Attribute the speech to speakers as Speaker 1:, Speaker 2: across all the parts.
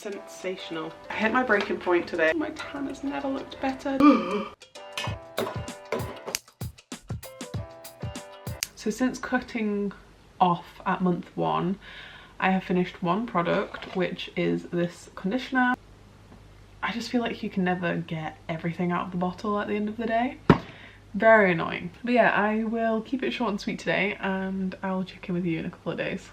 Speaker 1: sensational. I hit my breaking point today. My tan has never looked better. So since cutting off at month 1, I have finished one product, which is this conditioner. I just feel like you can never get everything out of the bottle at the end of the day. Very annoying. But yeah, I will keep it short and sweet today, and I'll check in with you in a couple of days.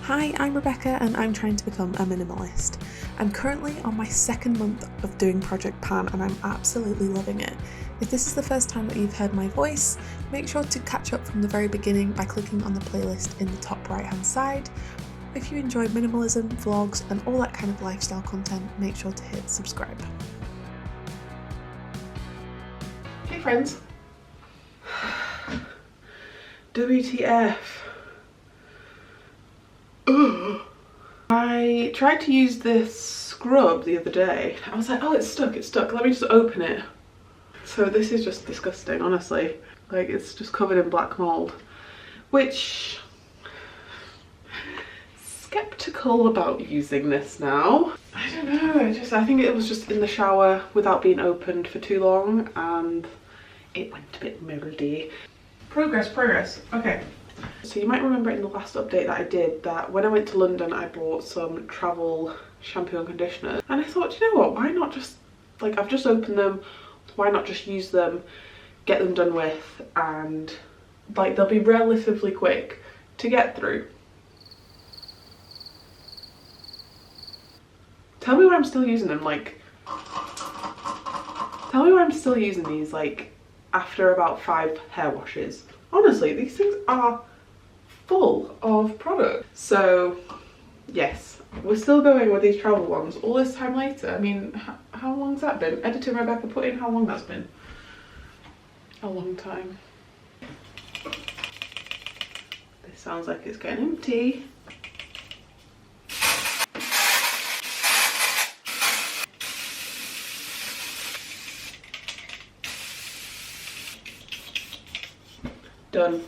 Speaker 2: Hi, I'm Rebecca and I'm trying to become a minimalist. I'm currently on my 2nd month of doing Project Pan and I'm absolutely loving it. If this is the first time that you've heard my voice, make sure to catch up from the very beginning by clicking on the playlist in the top right hand side. If you enjoy minimalism, vlogs and all that kind of lifestyle content, make sure to hit subscribe.
Speaker 1: Hey friends. WTF. Ugh. I tried to use this scrub the other day. I was like, oh, it's stuck, let me just open it. So this is just disgusting, honestly. Like, it's just covered in black mold, which skeptical about using this now. I don't know, I think it was just in the shower without being opened for too long and it went a bit moldy. Progress. Okay. So you might remember in the last update that I did that when I went to London I bought some travel shampoo and conditioner, and I thought, you know what, why not just, like, I've just opened them, why not just use them, get them done with, and like they'll be relatively quick to get through. Tell me why I'm still using them, like, tell me why I'm still using these, like, after about 5 hair washes. Honestly, these things are full of product. So yes, we're still going with these travel ones all this time later. I mean, how long's that been? Editor Rebecca, put in how long that's been. A long time. This sounds like it's getting empty. Done.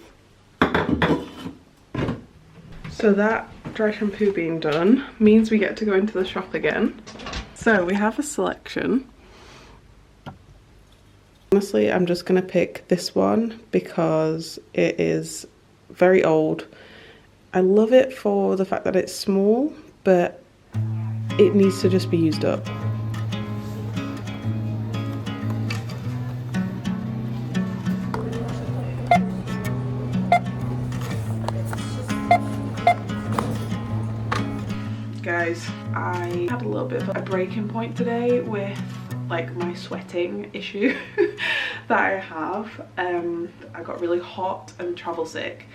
Speaker 1: So that dry shampoo being done means we get to go into the shop again. So we have a selection. Honestly, I'm just gonna pick this one because it is very old. I love it for the fact that it's small, but it needs to just be used up. Guys, I had a little bit of a breaking point today with like my sweating issue that I have. I got really hot and travel sick,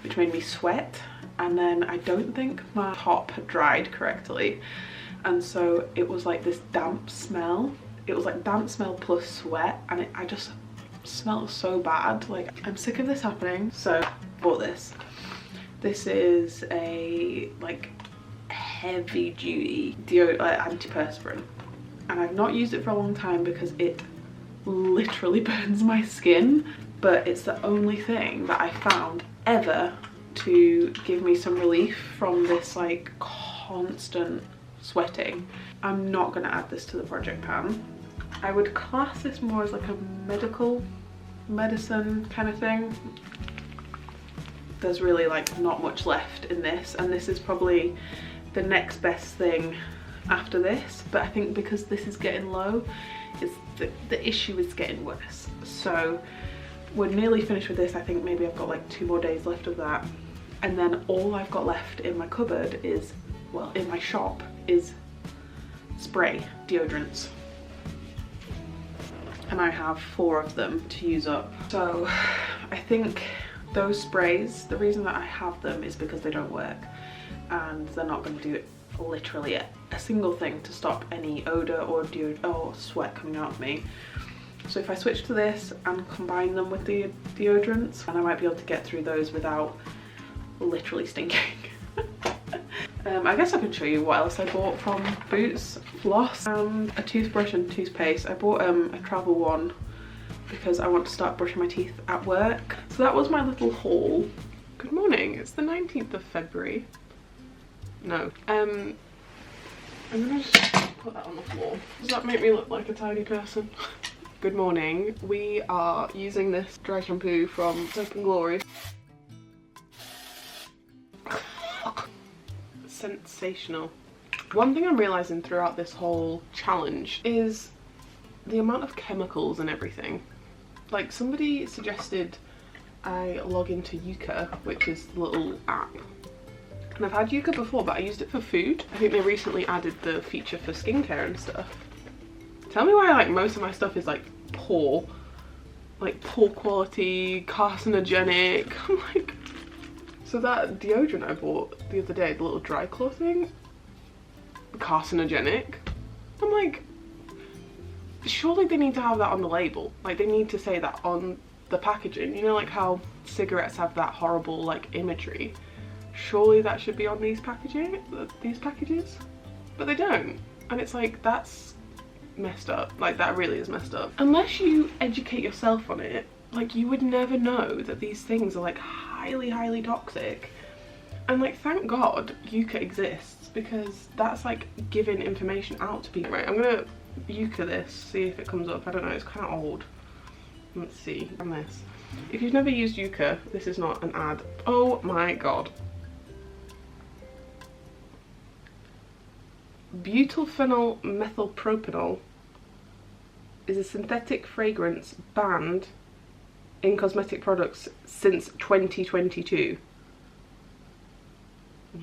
Speaker 1: which made me sweat, and then I don't think my top had dried correctly, and so it was like this damp smell. It was like damp smell plus sweat, and I just smelled so bad. Like, I'm sick of this happening, so I bought this. This is a like heavy duty antiperspirant, and I've not used it for a long time because it literally burns my skin, but it's the only thing that I found ever to give me some relief from this like constant sweating. I'm not going to add this to the Project Pan. I would class this more as like a medicine kind of thing. There's really like not much left in this, and this is probably the next best thing after this, but I think because this is getting low, it's the issue is getting worse. So we're nearly finished with this. I think maybe I've got like 2 more days left of that, and then all I've got left in my cupboard is, well, in my shop, is spray deodorants, and I have 4 of them to use up. So I think those sprays, the reason that I have them is because they don't work, and they're not going to do literally a single thing to stop any odour or sweat coming out of me. So if I switch to this and combine them with the deodorants, and I might be able to get through those without literally stinking. I guess I can show you what else I bought from Boots. Floss and a toothbrush and toothpaste. I bought a travel one because I want to start brushing my teeth at work. So that was my little haul. Good morning, it's the 19th of February. No.
Speaker 3: I'm gonna just put that on the floor. Does that make me look like a tidy person? Good morning. We are using this dry shampoo from Soap & Glory. Sensational. One thing I'm realising throughout this whole challenge is the amount of chemicals and everything. Like, somebody suggested I log into Yuka, which is the little app. And I've had Yuka before, but I used it for food. I think they recently added the feature for skincare and stuff. Tell me why like most of my stuff is like poor quality, carcinogenic. I'm like, so that deodorant I bought the other day, the little dry claw thing, carcinogenic. I'm like, surely they need to have that on the label. Like, they need to say that on the packaging. You know, like how cigarettes have that horrible like imagery. Surely that should be on these packages, but they don't. And it's like, that's messed up. Like, that really is messed up. Unless you educate yourself on it, like, you would never know that these things are like highly toxic. And like, thank God Yuka exists, because that's like giving information out to people. Right, I'm gonna Yuka this, see if it comes up. I don't know, it's kind of old. Let's see. And this, if you've never used Yuka, this is not an ad. Oh my God. Butylphenyl methylpropanol is a synthetic fragrance banned in cosmetic products since 2022.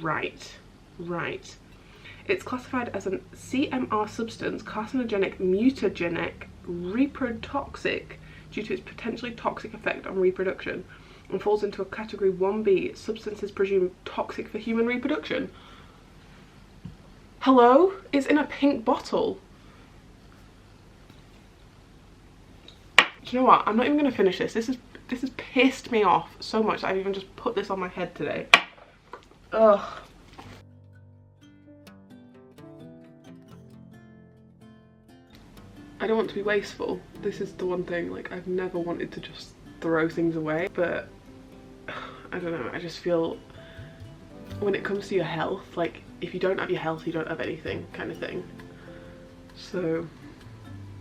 Speaker 3: Right. It's classified as an CMR substance, carcinogenic, mutagenic, reprotoxic due to its potentially toxic effect on reproduction, and falls into a category 1B, substances presumed toxic for human reproduction. Hello? It's in a pink bottle. Do you know what? I'm not even going to finish this. This has pissed me off so much that I've even just put this on my head today. Ugh. I don't want to be wasteful. This is the one thing, like, I've never wanted to just throw things away, but I don't know, I just feel when it comes to your health, like, if you don't have your health, you don't have anything, kind of thing. So,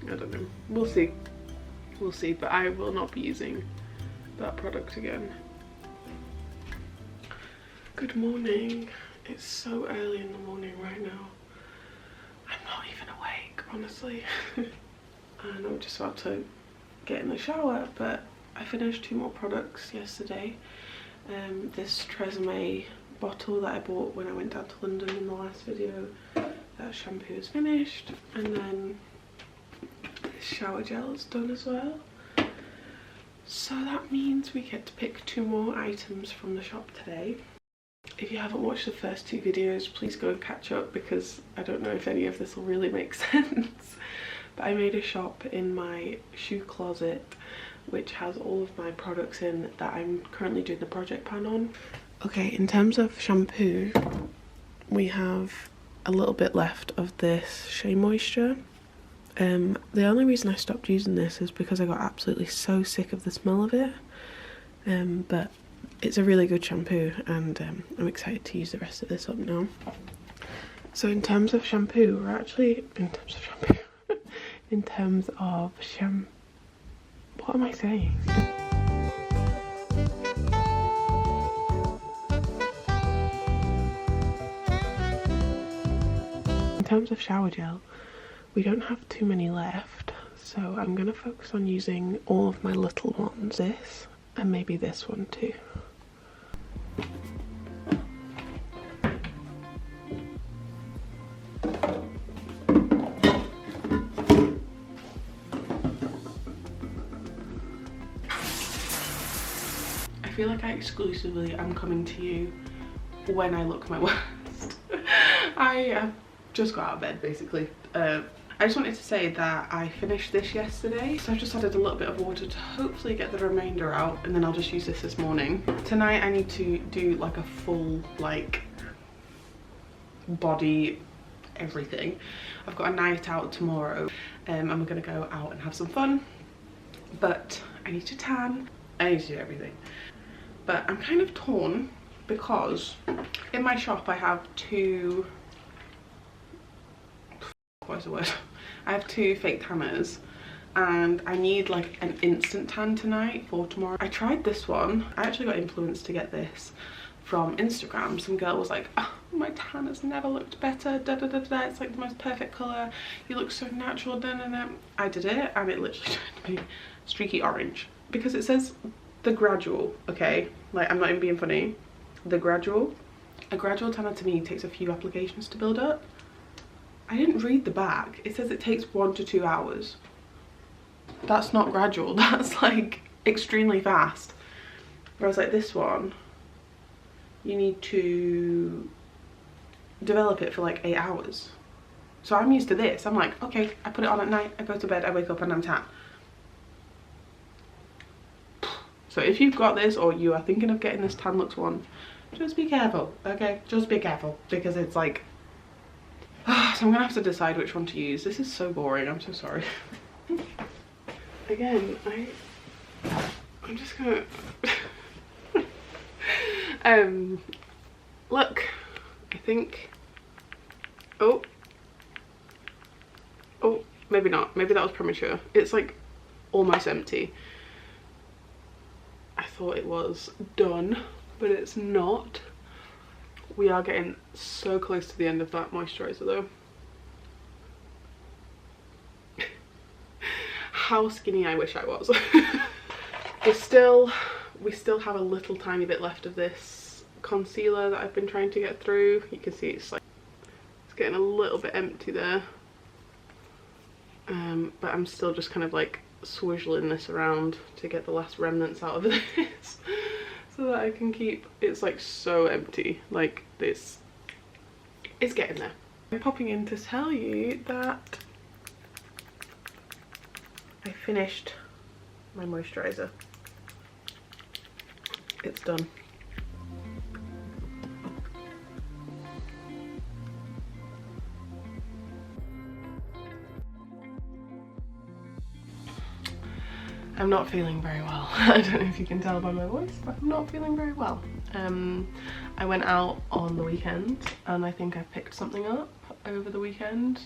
Speaker 3: I don't know. We'll see. We'll see, but I will not be using that product again. Good morning. It's so early in the morning right now. I'm not even awake, honestly. And I'm just about to get in the shower, but I finished 2 more products yesterday. This Tresemme bottle that I bought when I went down to London in the last video, that shampoo is finished, and then this shower gel is done as well. So that means we get to pick 2 more items from the shop today. If you haven't watched the first 2 videos, please go and catch up, because I don't know if any of this will really make sense. But I made a shop in my shoe closet which has all of my products in that I'm currently doing the project pan on. Okay, in terms of shampoo, we have a little bit left of this Shea Moisture. The only reason I stopped using this is because I got absolutely so sick of the smell of it. But it's a really good shampoo, and I'm excited to use the rest of this up now. So in terms of shampoo, we're actually, in terms of what am I saying? In terms of shower gel, we don't have too many left, so I'm going to focus on using all of my little ones. This, and maybe this one too. I feel like I exclusively am coming to you when I look my worst. I have just got out of bed basically. I just wanted to say that I finished this yesterday, so I've just added a little bit of water to hopefully get the remainder out, and then I'll just use this morning. Tonight I need to do like a full like body everything. I've got a night out tomorrow, and we're gonna go out and have some fun, but I need to tan, I need to do everything. But I'm kind of torn because in my shop I have 2 voice a word. I have 2 fake tanners and I need like an instant tan tonight for tomorrow. I tried this one. I actually got influenced to get this from Instagram. Some girl was like, oh, my tan has never looked better, da da da da, it's like the most perfect colour, you look so natural, da da da. I did it and it literally turned me streaky orange because it says the gradual, okay, like I'm not even being funny, the gradual. A gradual tanner to me takes a few applications to build up. I didn't read the back. It says it takes 1 to 2 hours. That's not gradual, that's like extremely fast. Whereas like this one, you need to develop it for like 8 hours. So I'm used to this. I'm like, okay, I put it on at night, I go to bed, I wake up and I'm tan. So if you've got this or you are thinking of getting this Tan Luxe one, just be careful, okay? Just be careful because it's like, so I'm gonna have to decide which one to use. This is so boring, I'm so sorry. Again, I'm just gonna look, I think, oh, maybe not, maybe that was premature. It's like almost empty. I thought it was done, but it's not. We are getting so close to the end of that moisturiser though. How skinny I wish I was. we still have a little tiny bit left of this concealer that I've been trying to get through. You can see it's like, it's getting a little bit empty there. But I'm still just kind of like swizzling this around to get the last remnants out of this so that I can keep, it's like so empty, like this, it's getting there. I'm popping in to tell you that I finished my moisturiser. It's done. I'm not feeling very well. I don't know if you can tell by my voice, but I'm not feeling very well. I went out on the weekend and I think I picked something up over the weekend.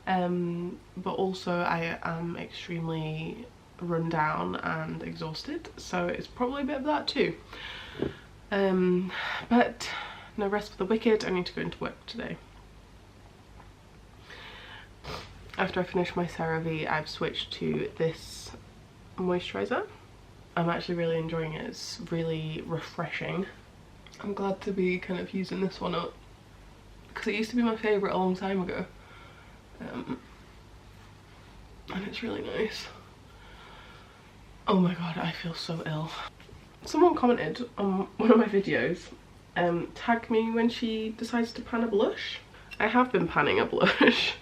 Speaker 3: But also I am extremely run down and exhausted, so it's probably a bit of that too. But no rest for the wicked. I need to go into work today. After I finish my CeraVe, I've switched to this moisturiser. I'm actually really enjoying it. It's really refreshing. I'm glad to be kind of using this one up because it used to be my favourite a long time ago. And it's really nice. Oh my god, I feel so ill. Someone commented on one of my videos, tag me when she decides to pan a blush. I have been panning a blush.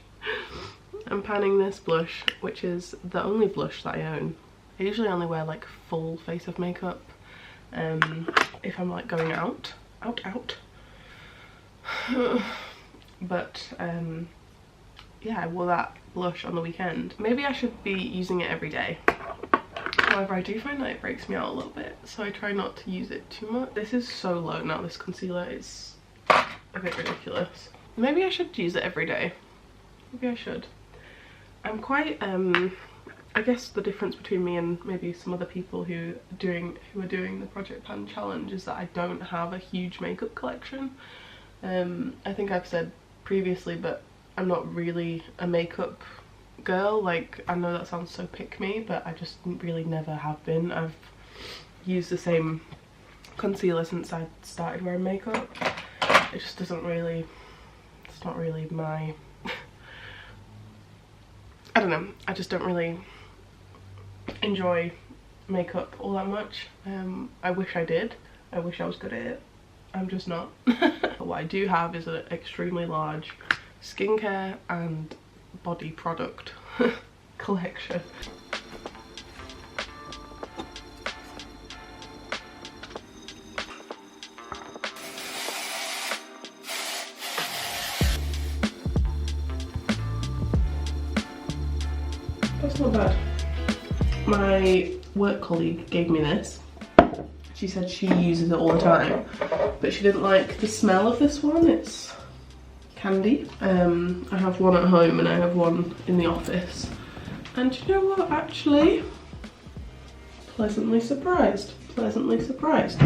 Speaker 3: I'm panning this blush, which is the only blush that I own. I usually only wear like full face of makeup if I'm like going out. But yeah, I wore that blush on the weekend. Maybe I should be using it every day. However, I do find that it breaks me out a little bit, so I try not to use it too much. This is so low now, this concealer is a bit ridiculous. Maybe I should use it every day. Maybe I should. I'm quite I guess the difference between me and maybe some other people who are doing the Project Pan challenge is that I don't have a huge makeup collection. I think I've said previously, but I'm not really a makeup girl. Like, I know that sounds so pick me, but I just really never have been. I've used the same concealer since I started wearing makeup. It just doesn't really, it's not really my, I don't know, I just don't really enjoy makeup all that much. I wish I did. I wish I was good at it. I'm just not. What I do have is an extremely large skincare and body product collection. That's not bad. My work colleague gave me this. She said she uses it all the time, but she didn't like the smell of this one. It's candy. I have one at home and I have one in the office. And you know what, actually, pleasantly surprised, pleasantly surprised.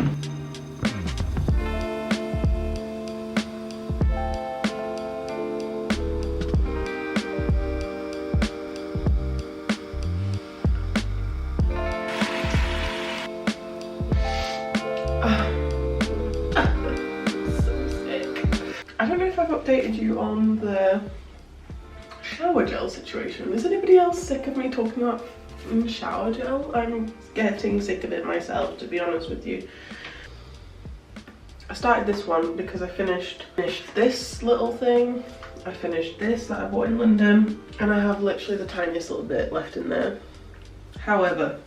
Speaker 3: I don't know if I've updated you on the shower gel situation. Is anybody else sick of me talking about shower gel? I'm getting sick of it myself, to be honest with you. I started this one because I finished this little thing. I finished this that I bought in London, and I have literally the tiniest little bit left in there. However,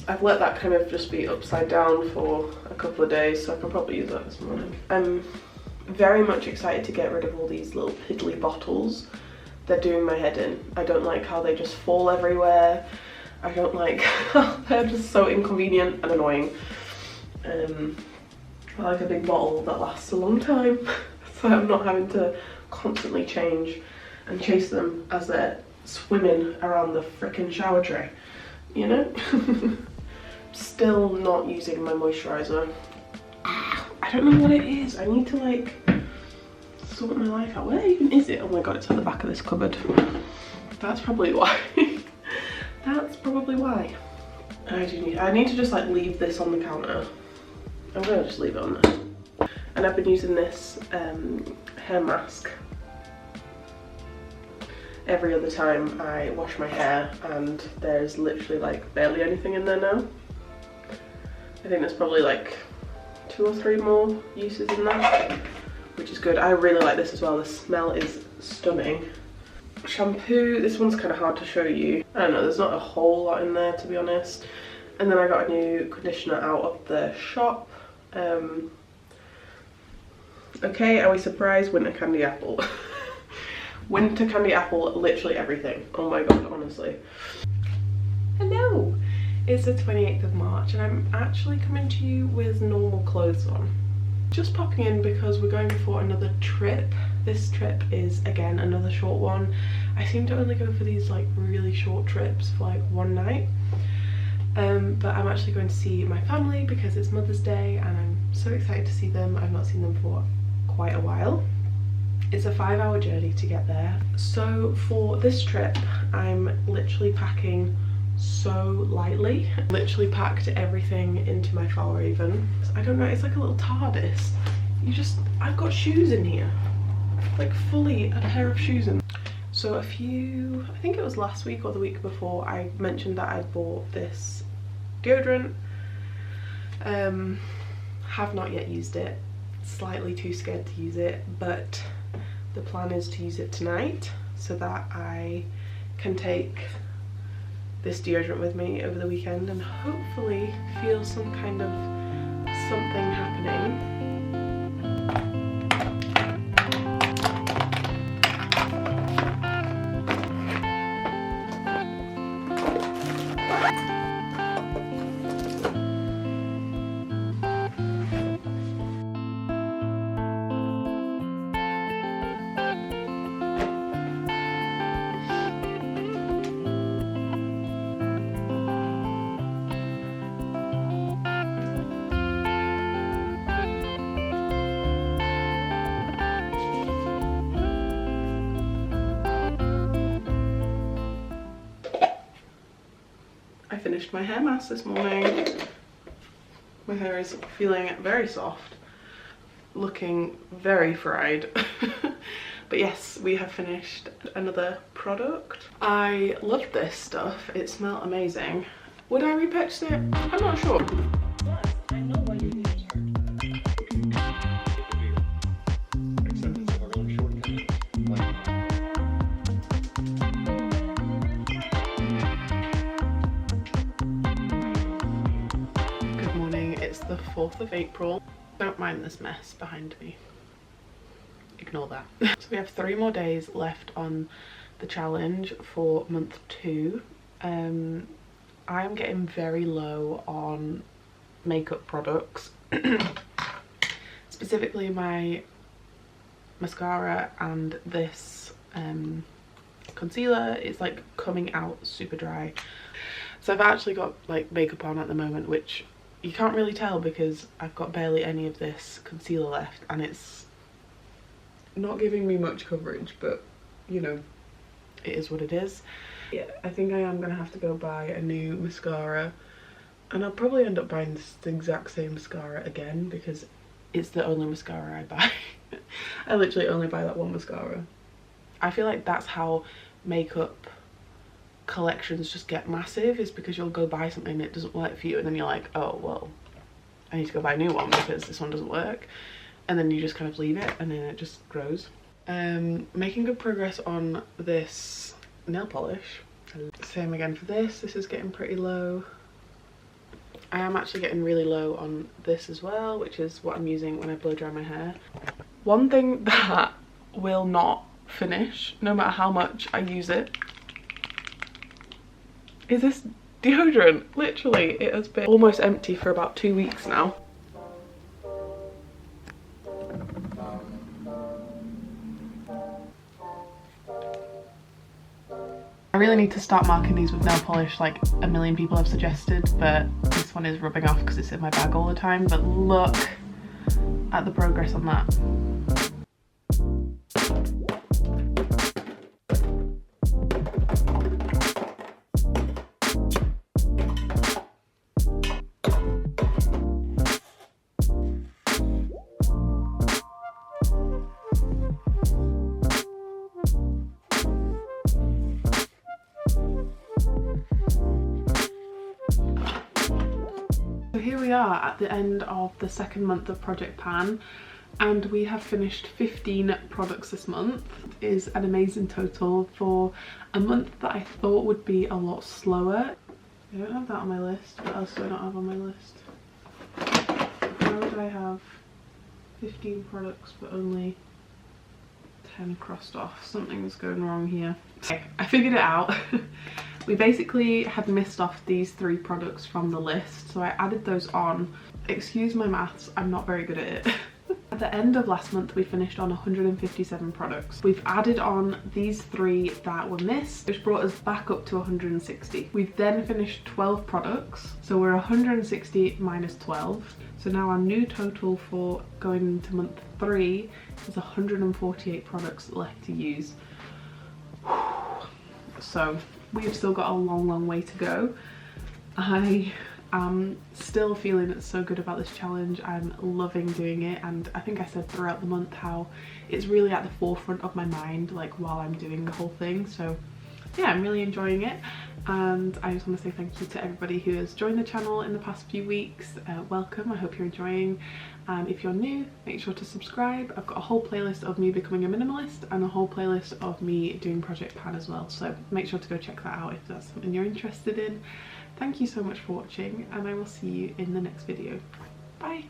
Speaker 3: I've let that kind of just be upside down for a couple of days, so I can probably use that this morning. I'm very much excited to get rid of all these little piddly bottles. They're doing my head in. I don't like how they just fall everywhere. I don't like how they're just so inconvenient and annoying. I like a big bottle that lasts a long time, so I'm not having to constantly change and chase them as they're swimming around the frickin' shower tray, you know? Still not using my moisturiser. I don't know what it is. I need to like sort my life out. Where even is it? Oh my god, it's at the back of this cupboard. That's probably why. That's probably why. I need to just like leave this on the counter. I'm gonna just leave it on there. And I've been using this hair mask every other time I wash my hair, and there's literally like barely anything in there now. I think there's probably like 2 or 3 more uses in that, which is good. I really like this as well. The smell is stunning. Shampoo, this one's kind of hard to show you. I don't know, there's not a whole lot in there, to be honest. And then I got a new conditioner out of the shop. Okay, are we surprised? Winter candy apple. Winter candy apple, literally everything. Oh my god, honestly. Hello! It's the 28th of March and I'm actually coming to you with normal clothes on. Just popping in because we're going for another trip. This trip is, again, another short one. I seem to only go for these like really short trips for like one night. But I'm actually going to see my family because it's Mother's Day and I'm so excited to see them. I've not seen them for quite a while. It's a 5-hour journey to get there. So for this trip, I'm literally packing so lightly. Literally packed everything into my Fjallraven. I don't know, it's like a little TARDIS. I've got shoes in here. Like fully a pair of shoes in. So I think it was last week or the week before, I mentioned that I'd bought this deodorant. Have not yet used it. Slightly too scared to use it, but the plan is to use it tonight so that I can take this deodorant with me over the weekend and hopefully feel some kind of something happening. I finished my hair mask this morning. My hair is feeling very soft, looking very fried. But yes, we have finished another product. I loved this stuff. It smelled amazing. Would I repurchase it? I'm not sure.
Speaker 4: I know why you need
Speaker 3: Good morning, it's the 4th of April. Don't mind this mess behind me. Ignore that. So we have 3 more days left on the challenge for month 2. I'm getting very low on makeup products. Specifically my
Speaker 1: mascara and this concealer is like coming out super dry. So I've actually got like makeup on at the moment, which you can't really tell because I've got barely any of this concealer left and it's not giving me much coverage, but you know, it is what it is. Yeah, I think I am gonna have to go buy a new mascara, and I'll probably end up buying this exact same mascara again because it's the only mascara I buy. I literally only buy that one mascara. I feel like that's how makeup collections just get massive, is because you'll go buy something and it doesn't work for you, and then you're like, oh well, I need to go buy a new one because this one doesn't work, and then you just kind of leave it and then it just grows. Making good progress on this nail polish. Same again for this. This is getting pretty low. I am actually getting really low on this as well, which is what I'm using when I blow dry my hair. One thing that will not finish, no matter how much I use it, is this deodorant. Literally, it has been almost empty for about 2 weeks now. I really need to start marking these with nail polish like a million people have suggested, but this one is rubbing off because it's in my bag all the time. But look at the progress on that. So here we are at the end of the second month of Project Pan, and we have finished 15 products this month. It is an amazing total for a month that I thought would be a lot slower. I don't have that on my list. What else do I not have on my list? How would I have 15 products but only 10 crossed off? Something's going wrong here. Okay, I figured it out. We basically had missed off these 3 products from the list, so I added those on. Excuse my maths, I'm not very good at it. At the end of last month we finished on 157 products. We've added on these 3 that were missed, which brought us back up to 160. We've then finished 12 products, so we're 160 minus 12. So now our new total for going into month 3 is 148 products left to use. So we've still got a long way to go. I am still feeling so good about this challenge. I'm loving doing it, and I think I said throughout the month how it's really at the forefront of my mind, like while I'm doing the whole thing. So yeah, I'm really enjoying it, and I just want to say thank you to everybody who has joined the channel in the past few weeks. Welcome, I hope you're enjoying. If you're new, make sure to subscribe. I've got a whole playlist of me becoming a minimalist and a whole playlist of me doing Project Pan as well, so make sure to go check that out if that's something you're interested in. Thank you so much for watching, and I will see you in the next video. Bye!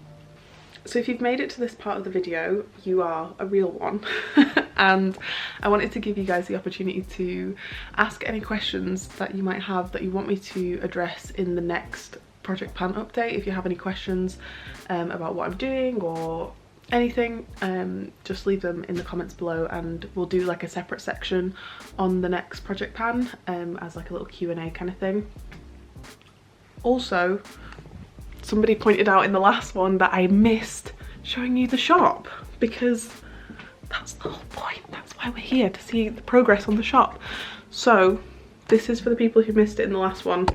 Speaker 1: So if you've made it to this part of the video, you are a real one. And I wanted to give you guys the opportunity to ask any questions that you might have that you want me to address in the next Project Pan update. If you have any questions about what I'm doing or anything, just leave them in the comments below, and we'll do like a separate section on the next Project Pan as like a little Q&A kind of thing. Also, somebody pointed out in the last one that I missed showing you the shop, because that's the whole point. That's why we're here, to see the progress on the shop. So this is for the people who missed it in the last one.